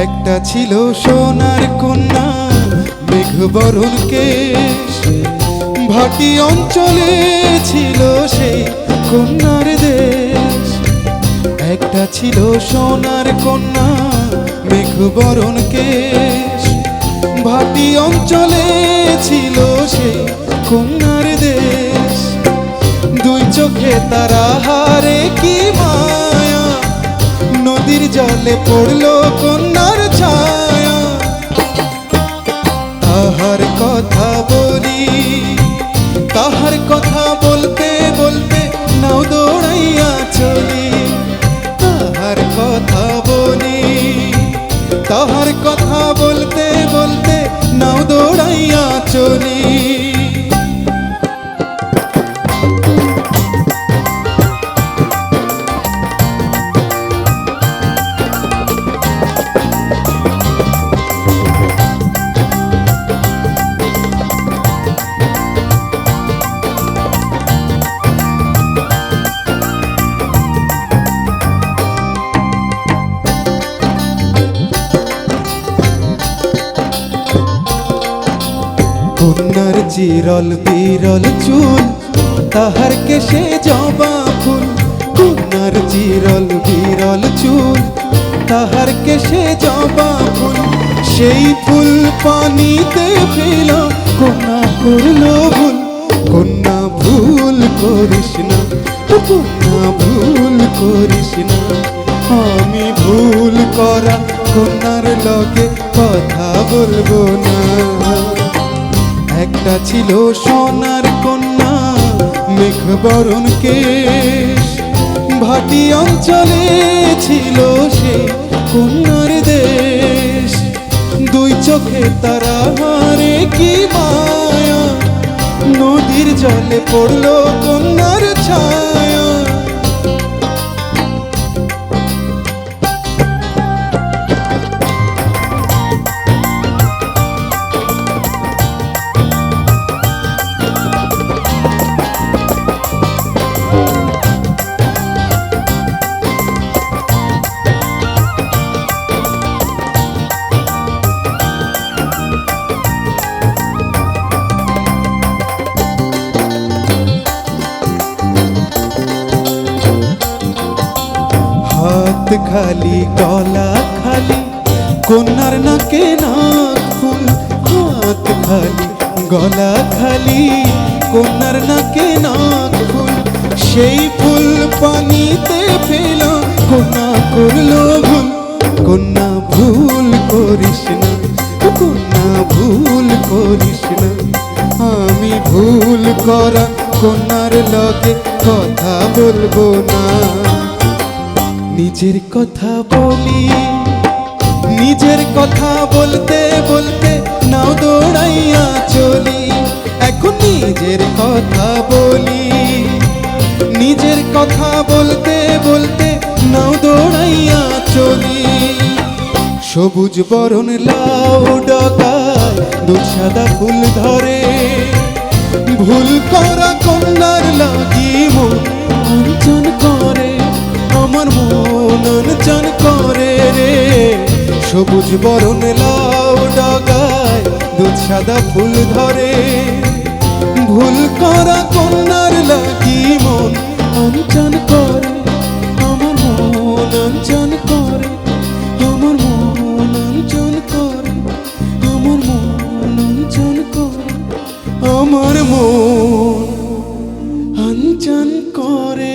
একটা ছিল সোনার কন্যা মেঘবরণ কেশ, ভাটি অঞ্চলে ছিল সেই কন্যার দেশ। একটা ছিল সোনার কন্যা মেঘবরণ কেশ, ভাটি অঞ্চলে ছিল সেই কন্যার দেশ। দুই চোখে তারা হারে কি মায়া, নদীর জলে পড়লো কন্যার ছায়া। তাহার কথা বলি, তাহার কথা বলতে বলতে নাও দৌড়াইয়া চলি। তাহার কথা বলি, তাহার কথা বলতে বলতে নাও দৌড়াইয়া চলি। কন্যার চিরল বিরল চুল, তাহার কেশে জবা ফুল। কন্যার চিরল বিরল চুল, তাহার কেশে জবা ফুল। সেই ফুল পানিতে ফেল, কন্যা করলো ভুল। কন্যা ভুল করিস না, কন্যা ভুল করিস না। আমি ভুল করা কন্যার লগে কথা বলবো না। একটা ছিল সোনার কন্যা মেঘবরণ কেশ, ভাটি অঞ্চলে ছিল সে কন্যার দেশ। দুই চোখে তারা হারে কি মায়া, নদীর জলে পড়লো কন্যার ছায়া। হাত খালি গলা খালি, কন্যার নাকে নাক ফুল। হাত খালি গলা খালি, কন্যার নাকে নাক ফুল। সেই ফুল পানিতে ফেল, কন্যা করলো ভুল। কন্যা ভুল করিস না, কন্যা ভুল করিস না। আমি ভুল করা কন্যার লগে কথা বলবো না। নিজের কথা বলি, নিজের কথা বলতে বলতে নাও দৌড়াইয়া চলি। এখন নিজের কথা বলি, নিজের কথা বলতে বলতে নাও দৌড়াইয়া চলি। সবুজ বরণ লাউ ডগায় দুধ সাদা ফুল ধরে, ভুল করা কন্যার লাগি মন অঞ্চন করে। আমার মন অঞ্চন করে রে। সবুজ বরণ লাউ ডগায় দুধ সাদা ফুল ধরে, ভুল করা কন্যার লাগি মন অঞ্চন করে। আমার মন অঞ্চন করে, আমার মন অঞ্চন করে, আমার মন অঞ্চন করে, আমার মন অঞ্চন করে।